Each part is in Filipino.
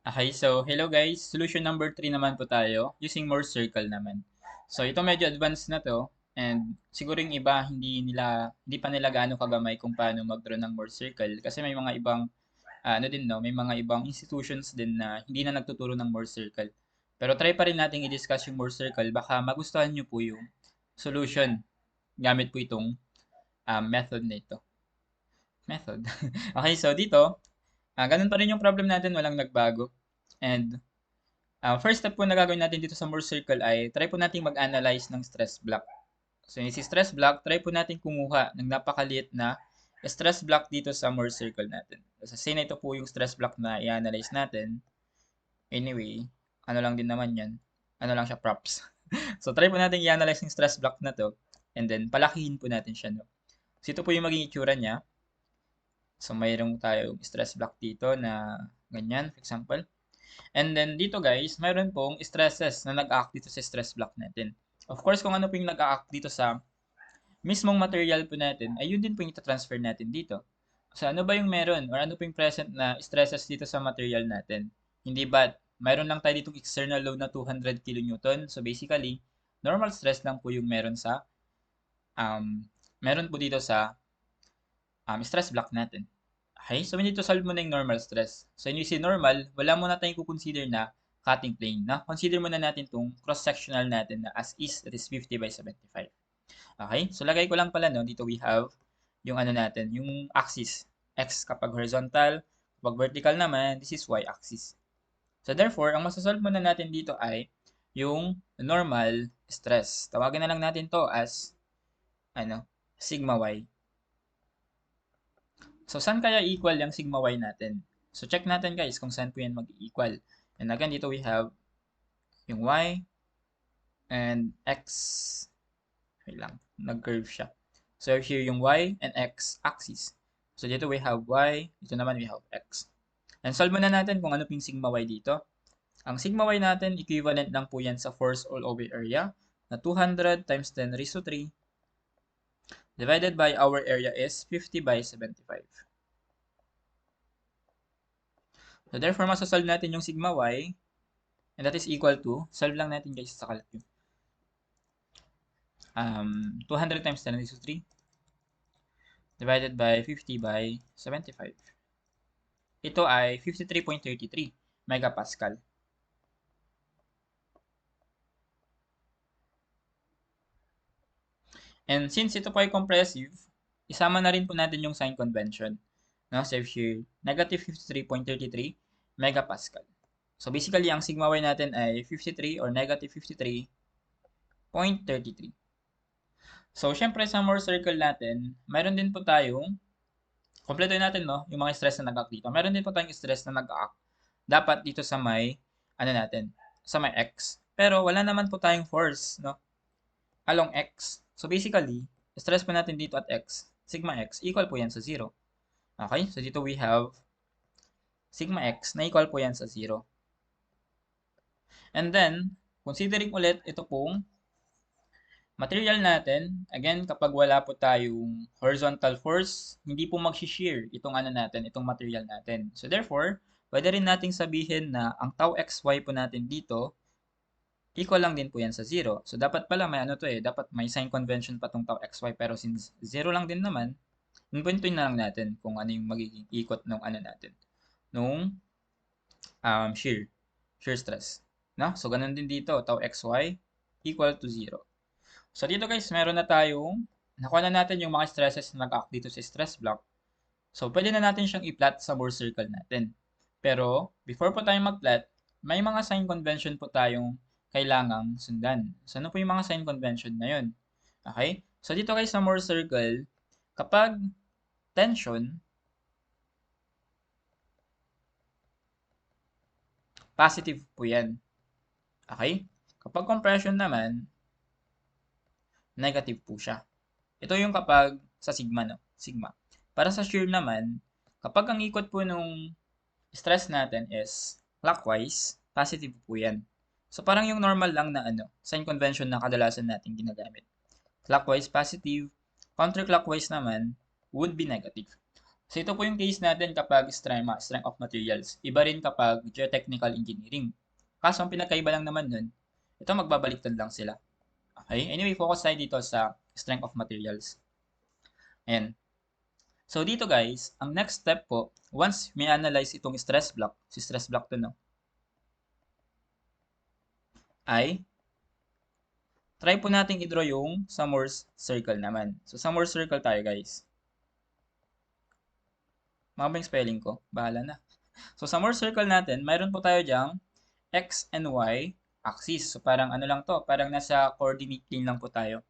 Okay, so hello guys. Solution number 3 naman po tayo using Morse circle naman. So ito medyo advanced na to and siguro yung iba hindi pa nila gaano kagamay kung paano mag-draw ng Morse circle kasi may mga ibang may mga ibang institutions din na hindi na nagtuturo ng Morse circle. Pero try pa rin nating i-discuss yung Morse circle baka magustuhan niyo po yung solution gamit po itong method na ito. Method. Okay, so dito, ganun pa rin yung problem natin, walang nagbago. And first step po na gagawin natin dito sa Morse circle ay try po natin mag-analyze ng stress block. So yung si stress block, try po natin kumuha ng napakaliit na stress block dito sa Morse circle natin. So say na ito po yung stress block na i-analyze natin. Anyway, ano lang din naman yan. Ano lang siya, props. So try po natin i-analyze yung stress block na to and then palakihin po natin siya. No? So ito po yung magiging itsura niya. So mayroon tayong stress block dito na ganyan, for example. And then dito guys, mayroon pong stresses na nag-act dito sa stress block natin. Of course, kung ano po yung nag-act dito sa mismong material po natin, ay yun din po yung ita-transfer natin dito. So ano ba yung meron or ano po yung present na stresses dito sa material natin? Hindi ba mayroon lang tayo ditong external load na 200 kN. So basically, normal stress lang po yung um, meron po dito sa stress block natin. Okay, so we need to solve muna yung normal stress. So when you say normal, wala muna tayong kukonsider na cutting plane. Na? Consider muna natin itong cross-sectional natin na as is, that is 50 by 75. Okay, so lagay ko lang pala, no, dito we have yung ano natin, yung axis. X kapag horizontal, kapag vertical naman, this is Y axis. So therefore, ang masasolve muna natin dito ay yung normal stress. Tawagin na lang natin to as sigma Y. So, saan kaya equal yung sigma y natin? So, check natin guys kung saan po yan mag-equal. And again, dito we have yung y and x. Wait lang, nag-curve siya. So, here yung y and x axis. So, dito we have y, dito naman we have x. And solve muna natin kung ano yung sigma y dito. Ang sigma y natin, equivalent lang po yan sa force all over area na 200 times 10 raised to 3 divided by our area is 50 by 75. So therefore, masasolve natin yung sigma y, and that is equal to, solve lang natin guys sa calculus. 200 times 10 raised to 3 divided by 50 by 75. Ito ay 53.33 megapascal. And since ito po ay compressive, isama na rin po natin yung sign convention. No? So here, negative 53.33 megapascal. So basically, ang sigma y natin ay 53 or negative 53.33. So, syempre sa more circle natin, mayroon din po tayong, kompleto natin, no, yung mga stress na nag-act dito. Mayroon din po tayong stress na nag-act dapat dito sa may, sa may x. Pero wala naman po tayong force, no, along x. So, basically, stress po natin dito at x, sigma x, equal po yan sa 0. Okay? So, dito we have sigma x na equal po yan sa 0. And then, considering ulit ito pong material natin, again, kapag wala po tayong horizontal force, hindi po mag-shear itong itong material natin. So therefore, pwede rin nating sabihin na ang tau xy po natin dito, equal lang din po yan sa 0. So dapat pala may dapat may sign convention pa tong tau xy, pero since 0 lang din naman, pinpointin na lang natin kung ano yung magiging ikot ng nung shear stress. No? So ganun din dito, tau xy equal to 0. So dito guys, meron na tayong, nakuha na natin yung mga stresses na nag-act dito sa stress block. So pwede na natin siyang i-plot sa Morse circle natin. Pero before po tayo mag-plot, may mga sign convention po tayong kailangang sundan. So ano po yung mga sign convention na yun? Okay? So dito guys sa Morse circle, kapag tension, positive po yan. Okay? Kapag compression naman, negative po siya. Ito yung kapag sa sigma, no? Sigma. Para sa shear naman, kapag ang ikot po nung stress natin is clockwise, positive po yan. So parang yung normal lang na sign convention na kadalasan natin ginagamit. Clockwise positive, counterclockwise naman would be negative. So ito po yung case natin kapag strength of materials. Iba rin kapag geotechnical engineering. Kaso ang pinagkaiba lang naman nun, ito magbabaliktad lang sila. Okay? Anyway, focus tayo dito sa strength of materials. Ayan. So dito guys, ang next step po, once may analyze itong stress block, si stress block to no, ay try po natin i-draw yung sa Morse circle naman. So sa Morse circle tayo guys. Mababa yung spelling ko, bahala na. So sa Morse circle natin, mayroon po tayo diyang X and Y axis. So parang ano lang to, parang nasa coordinate plane lang po tayo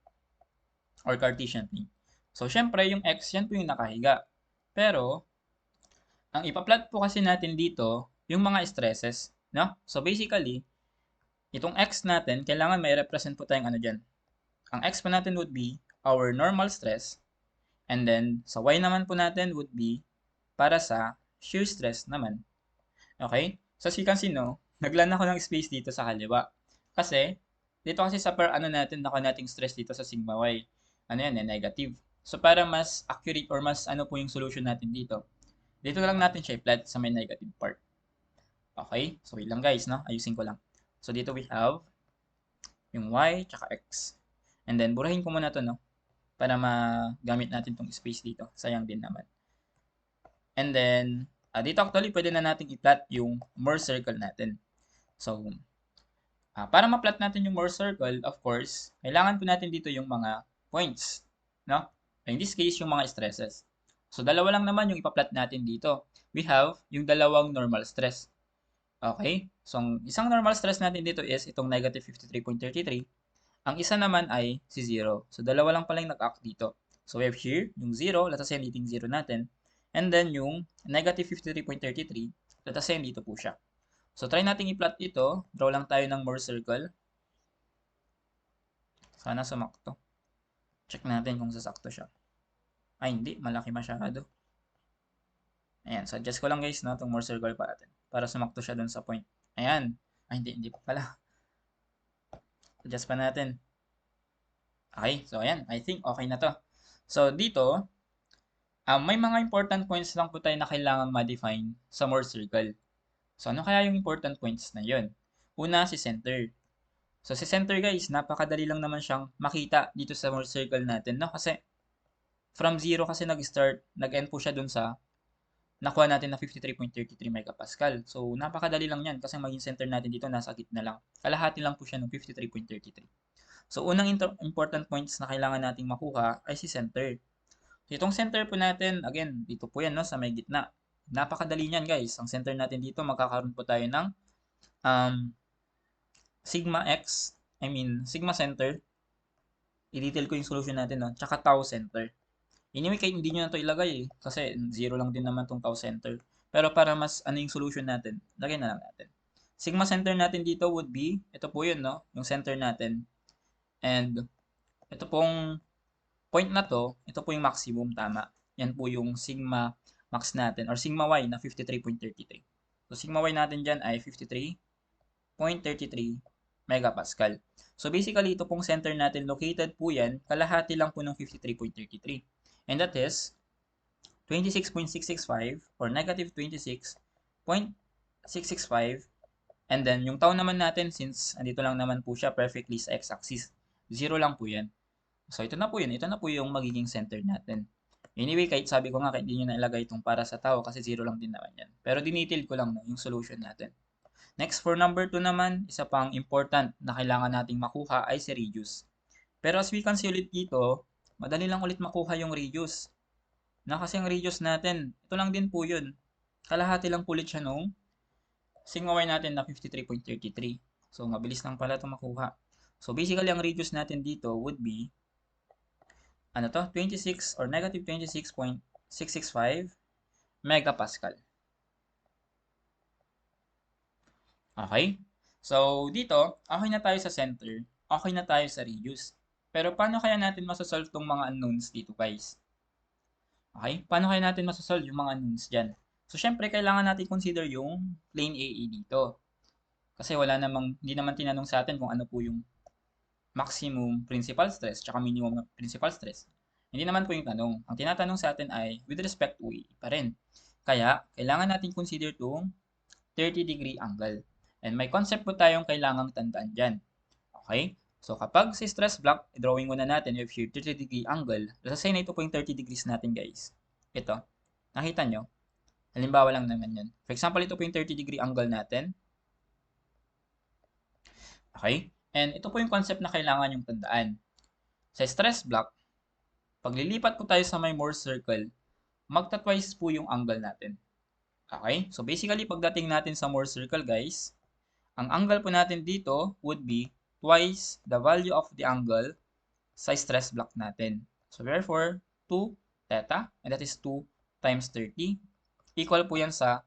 or Cartesian plane. So syempre yung X yan po yung nakahiga. Pero ang ipa-plot po kasi natin dito yung mga stresses, no? So basically, itong X natin, kailangan may represent po tayong ano diyan. Ang X po natin would be our normal stress, and then sa Y naman po natin would be para sa shear stress naman. Okay? So as you can see, no, naglan ako ng space dito sa kaliwa. Kasi, dito kasi sa per ano natin, nakuha nating stress dito sa sigma y. Ano yan, negative. So para mas accurate or mas ano po yung solution natin dito. Dito na lang natin siya i-plot sa may negative part. Okay? So wait lang guys, no? Ayusin ko lang. So dito we have yung y tsaka x. And then burahin ko muna to, no? Para magamit natin tong space dito. Sayang din naman. And then, dito actually pwede na natin i-plot yung Morse circle natin. So, para ma-plot natin yung Morse circle, of course, kailangan po natin dito yung mga points. No? In this case, yung mga stresses. So, dalawa lang naman yung ipa-plot natin dito. We have yung dalawang normal stress. Okay? So, ang isang normal stress natin dito is itong negative 53.33. Ang isa naman ay si 0. So, dalawa lang pala yung nag-act dito. So, we have here yung 0, let us say yung 0 natin. And then, yung negative 53.33, let us say dito po siya. So, try natin i-plot ito. Draw lang tayo ng Morse circle. Sana sumakto. Check natin kung sasakto siya. Ay, hindi. Malaki masyado. Ayan. So, adjust ko lang guys, no, itong Morse circle pa natin. Para sumakto siya dun sa point. Ayan. Ay, hindi pa pala. Adjust pa natin. Okay. So, ayan. I think okay na to. So, dito, may mga important points lang po tayo na kailangang ma-define sa Morse circle. So, ano kaya yung important points na yun? Una, si center. So, si center guys, napakadali lang naman siyang makita dito sa Morse circle natin, no? Kasi, from 0 kasi nag-start, nag-end po siya dun sa nakuha natin na 53.33 megapascal. So, napakadali lang yan kasi maging center natin dito nasa gitna lang. Kalahati lang po siya ng 53.33. So, unang important points na kailangan nating makuha ay si center. So, itong center po natin, again, dito po yan, no, sa may gitna. Napakadali niyan, guys. Ang center natin dito, magkakaroon po tayo ng sigma x, sigma center. I-detail ko yung solution natin, no? Tsaka tau center. Anyway, kahit hindi nyo na ito ilagay, kasi 0 lang din naman tong tau center. Pero para mas ano yung solution natin, lagay na lang natin. Sigma center natin dito would be, ito po yun, no? Yung center natin. And, ito pong point na to, ito po yung maximum, tama. Yan po yung sigma max natin, or sigma y na 53.33. So, sigma y natin dyan ay 53.33 megapascal. So, basically, ito pong center natin, located po yan, kalahati lang po ng 53.33. And that is 26.665 or negative 26.665. And then, yung tau naman natin, since andito lang naman po siya perfectly sa x-axis, 0 lang po yan. So, ito na po yun. Ito na po yung magiging center natin. Anyway, kahit sabi ko nga, kahit hindi nyo na ilagay itong para sa tao kasi 0 lang din naman yan. Pero dinetail ko lang no, yung solution natin. Next, for number 2 naman, isa pang important na kailangan nating makuha ay si radius. Pero as we can see ulit dito, madali lang ulit makuha yung radius. Na kasi ang radius natin, ito lang din po yun. Kalahati lang po ulit siya nung sigma y natin na 53.33. So, mabilis lang pala ito makuha. So, basically, ang radius natin dito would be 26 or negative 26.665 megapascal. Okay? So, dito, okay na tayo sa center, okay na tayo sa radius. Pero paano kaya natin masasolve tong mga unknowns dito, guys? Okay? Paano kaya natin masasolve yung mga unknowns dyan? So, syempre, kailangan natin consider yung plane AE dito. Kasi hindi naman tinanong sa atin kung ano po yung maximum principal stress tsaka minimum principal stress. Hindi naman po yung tanong. Ang tinatanong sa atin ay with respect to AE pa rin. Kaya, kailangan natin consider itong 30-degree angle. And may concept po tayong kailangang tandaan dyan. Okay? So, kapag si stress block, drawing muna natin if here 30-degree angle. Let's say na ito po yung 30 degrees natin, guys. Ito. Nakita nyo? Halimbawa lang naman yun. For example, ito po yung 30-degree angle natin. Okay? And ito po yung concept na kailangan yung tandaan. Sa stress block, paglilipat po tayo sa may Morse circle, magta-twice po yung angle natin. Okay? So basically, pagdating natin sa Morse circle, guys, ang angle po natin dito would be twice the value of the angle sa stress block natin. So therefore, 2 theta, and that is 2 times 30, equal po yan sa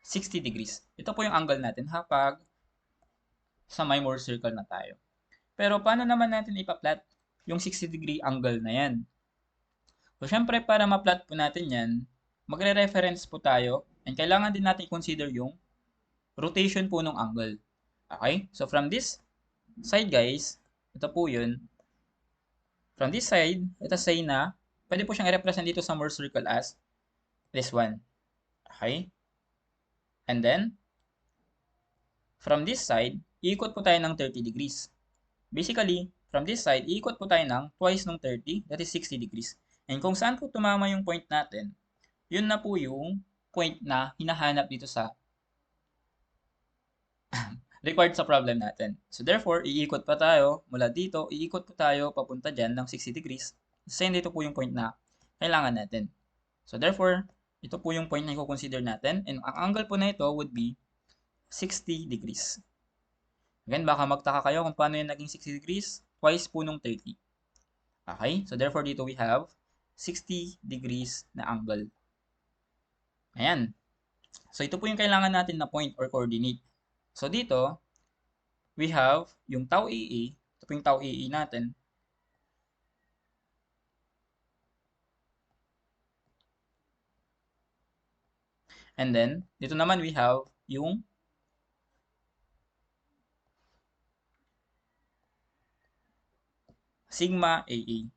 60 degrees. Ito po yung angle natin kapag sa may Morse circle na tayo. Pero paano naman natin ipa-plot yung 60-degree angle na yan? So, syempre, para ma-plot po natin yan, magre-reference po tayo and kailangan din natin consider yung rotation po ng angle. Okay? So, from this side, guys, ito po yun. From this side, let us say na pwede po siyang i-represent dito sa Morse circle as this one. Okay? And then, from this side, iikot po tayo ng 30 degrees. Basically, from this side, iikot po tayo ng twice ng 30, that is 60 degrees. And kung saan po tumama yung point natin, yun na po yung point na hinahanap dito sa required sa problem natin. So therefore, iikot pa tayo mula dito, iikot po tayo papunta dyan ng 60 degrees. Same dito po yung point na kailangan natin. So therefore, ito po yung point na i-consider natin. And ang angle po na ito would be 60 degrees. Again, baka magtaka kayo kung paano yung naging 60 degrees. Twice po nung 30. Okay? So therefore, dito we have 60 degrees na angle. Ayan. So ito po yung kailangan natin na point or coordinate. So dito, we have yung tau AE. Ito po yung tau AE natin. And then, dito naman we have yung sigma AE.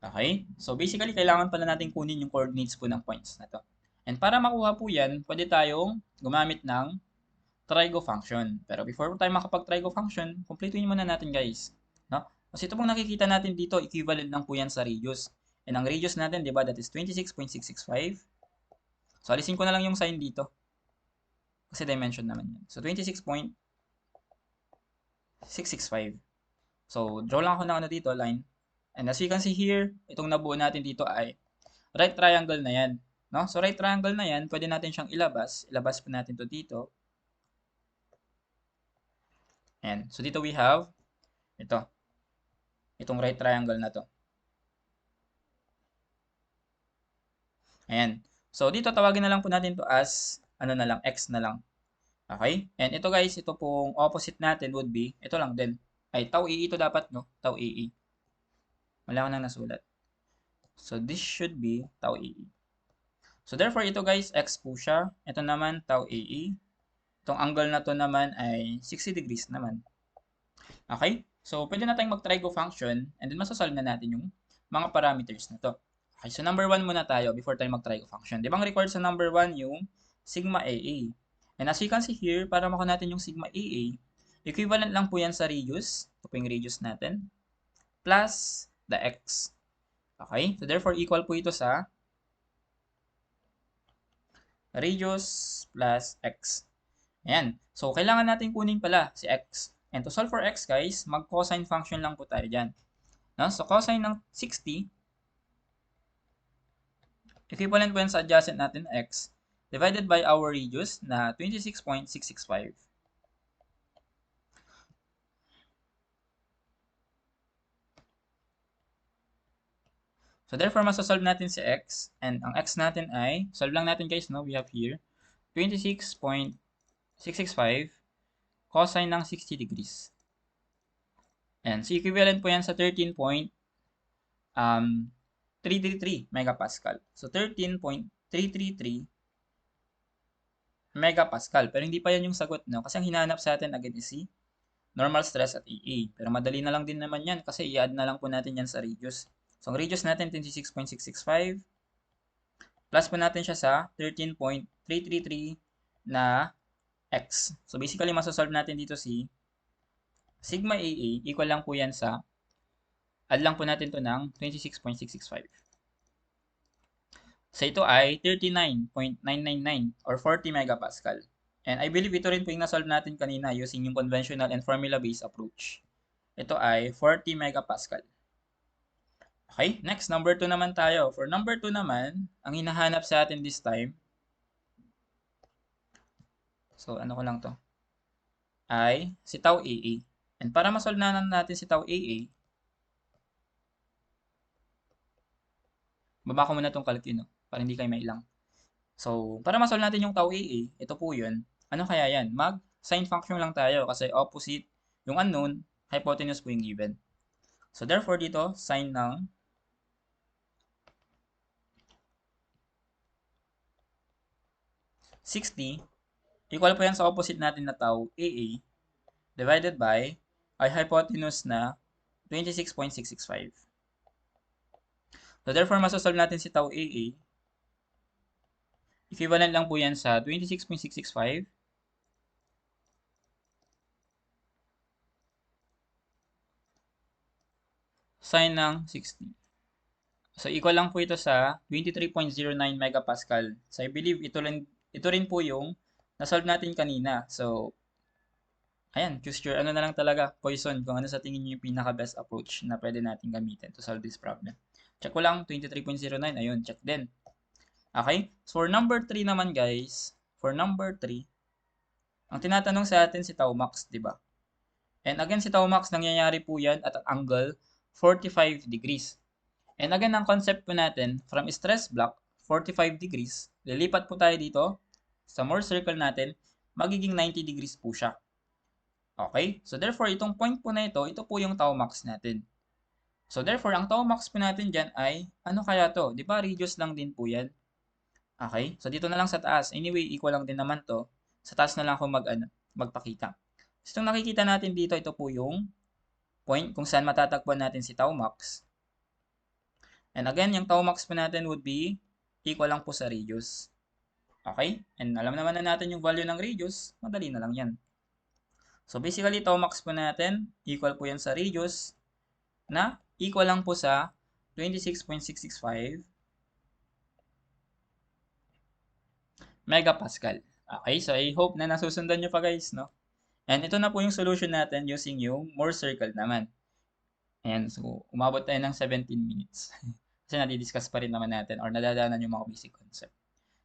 Okay? So basically, kailangan pala natin kunin yung coordinates po ng points na to. And para makuha po yan, pwede tayong gumamit ng trigo function. Pero before tayo makapag-trigo function, completein muna natin, guys. No? Kasi ito pong nakikita natin dito, equivalent lang po yan sa radius. And ang radius natin, di ba, that is 26.665. So alisin ko na lang yung sign dito. Kasi dimension naman yan. So 26.665. So draw lang ako ng ano dito, line. And as you can see here, itong nabuo natin dito ay right triangle na yan. No? So right triangle na yan, pwede natin siyang ilabas. Ilabas po natin to dito. Ayan. So dito we have ito. Itong right triangle na to. Ayan. So dito tawagin na lang po natin to as ano na lang, x na lang. Okay? And ito, guys, ito pong opposite natin would be ito lang din. Ay tau AE ito dapat, no? Tau AE. Wala ko nang nasulat. So this should be tau AE. So therefore ito, guys, x po siya. Ito naman tau AE. Itong angle na to naman ay 60 degrees naman. Okay? So, pwede na tayong mag-trigo function and then masasolve na natin yung mga parameters na to. Okay, so number 1 muna tayo before tayo mag-trigo function. Di ba ang required sa number 1 yung sigma AA? And as you can see here, para makuha natin yung sigma AA, equivalent lang po yan sa radius. Ito po yung radius natin. Plus the x. Okay? So, therefore, equal po ito sa radius plus x. Ayan. So, kailangan natin kunin pala si x. And to solve for x, guys, mag-cosine function lang po tayo dyan. No? So, cosine ng 60, equivalent po yan sa adjacent natin x, divided by our radius na 26.665. So, therefore, masasolve natin si x. And ang x natin ay, solve lang natin, guys, no? We have here 26.665 cosine ng 60 degrees. And so, equivalent po yan sa 13.333 megapascal. So, 13.333 megapascal. Pero hindi pa yan yung sagot, no? Kasi ang hinahanap sa atin agad is si normal stress at AA. Pero madali na lang din naman yan kasi i-add na lang po natin yan sa radius. So, ang radius natin 26.665 plus po natin siya sa 13.333 na x. So, basically, masasolve natin dito si sigma AA equal lang po yan sa add lang po natin to ng 26.665. So, ito ay 39.999 or 40 megapascal. And I believe ito rin po yung nasolve natin kanina using yung conventional and formula-based approach. Ito ay 40 megapascal. Okay, next, number 2 naman tayo. For number 2 naman, ang hinahanap sa atin this time, so ano ko lang to, ay si tau AA. And para masolve na natin si tau AA, baba ko muna itong calculus, no? Para hindi kayo mailang. So, para masolve natin yung tau AA, ito po yun. Ano kaya yan? Mag-sign function lang tayo kasi opposite yung unknown, hypotenuse po yung given. So, therefore, dito, sign ng 60 equal po yan sa opposite natin na tau AA divided by ay hypotenuse na 26.665. So, therefore, masasolve natin si tau AA. Equivalent lang po yan sa 26.665 sin ng 60. So, equal lang po ito sa 23.09 megapascal. So, I believe ito rin po yung nasolve natin kanina. So, ayan, choose your ano na lang talaga, poison, kung ano sa tingin nyo yung pinaka-best approach na pwede natin gamitin to solve this problem. Check ko lang, 23.09, ayun, check din. Okay? So, for number 3 naman guys, for number 3, ang tinatanong sa atin si tau max, di ba? And again, si tau max, nangyayari po yan at ang angle 45 degrees. And again, ang concept po natin, from stress block, 45 degrees, lilipat po tayo dito sa Mohr circle natin, magiging 90 degrees po siya. Okay? So, therefore, itong point po na ito po yung tau max natin. So, therefore, ang tau max po natin dyan ay, ano kaya to? Di ba, radius lang din po yan? Okay? So, dito na lang sa taas. Anyway, equal lang din naman to. Sa taas na lang ako magpakita. So, itong nakikita natin dito, ito po yung point kung saan matatagpuan natin si tau max. And again, yung tau max po natin would be equal lang po sa radius. Okay? And alam naman na natin yung value ng radius, madali na lang yan. So, basically, tau max po natin, equal po yan sa radius, na equal lang po sa 26.665 megapascal. Okay, so I hope na nasusundan nyo pa guys, no? And ito na po yung solution natin using yung Mohr circle naman. Ayan, so umabot tayo ng 17 minutes. Kasi nadidiscuss pa rin naman natin or nadadaanan yung mga basic concept.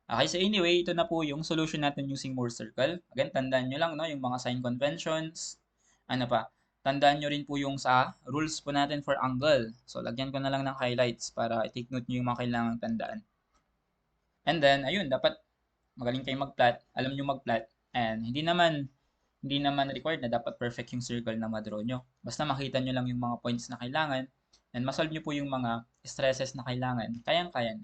Okay, so anyway, ito na po yung solution natin using Mohr circle. Again, tandaan nyo lang, no, yung mga sign conventions. Ano pa? Tandaan nyo rin po yung sa rules po natin for angle. So, lagyan ko na lang ng highlights para i-take note nyo yung mga kailangang tandaan. And then, ayun, dapat magaling kayong mag-plot, alam nyo mag-plot, and hindi naman required na dapat perfect yung circle na madraw nyo. Basta makita nyo lang yung mga points na kailangan, and masolve nyo po yung mga stresses na kailangan. Kayang-kayan.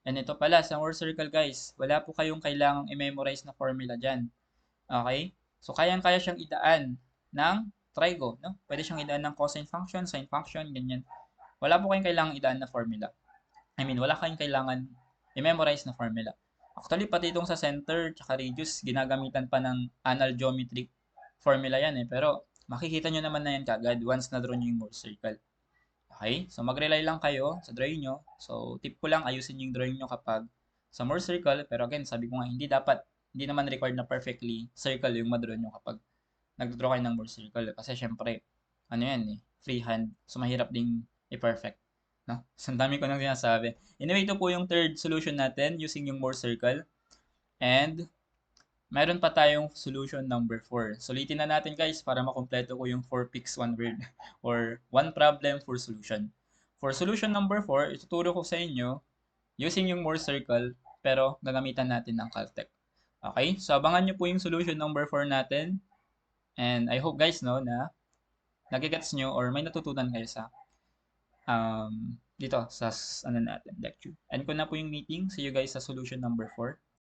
And ito pala, sa Mohr circle guys, wala po kayong kailangang i-memorize na formula dyan. Okay? So, kayang-kaya siyang idaan ng trigo. No? Pwede siyang idaan ng cosine function, sine function, ganyan. Wala po kayong kailangang idaan na formula. Wala kayong kailangan i-memorize na formula. Actually, pati itong sa center tsaka radius, ginagamitan pa ng anal geometric formula yan eh. Pero, makikita nyo naman na yan kagad once na-draw nyo yung Mohr circle. Okay? So, mag-rely lang kayo sa drawing nyo. So, tip ko lang, ayusin yung drawing nyo kapag sa Mohr circle. Pero again, sabi ko nga, hindi naman required na perfectly circle yung madraw nyo kapag nag-draw kayo ng Mohr circle. Kasi syempre, ano yan eh, freehand. So, mahirap ding i-perfect. No? So, ang dami ko nang sinasabi. Anyway, ito po yung third solution natin using yung Mohr circle. And, meron pa tayong solution number 4. Sulitin na natin guys para makompleto ko yung 4 picks 1 word or 1 problem for solution. For solution number 4, ituturo ko sa inyo using yung Mohr circle pero gagamitan natin ng Caltech. Okay? So abangan nyo po yung solution number 4 natin and I hope guys no na nagigets nyo or may natutunan kayo sa dito sa lecture. End ko na po yung meeting. See you guys sa solution number 4.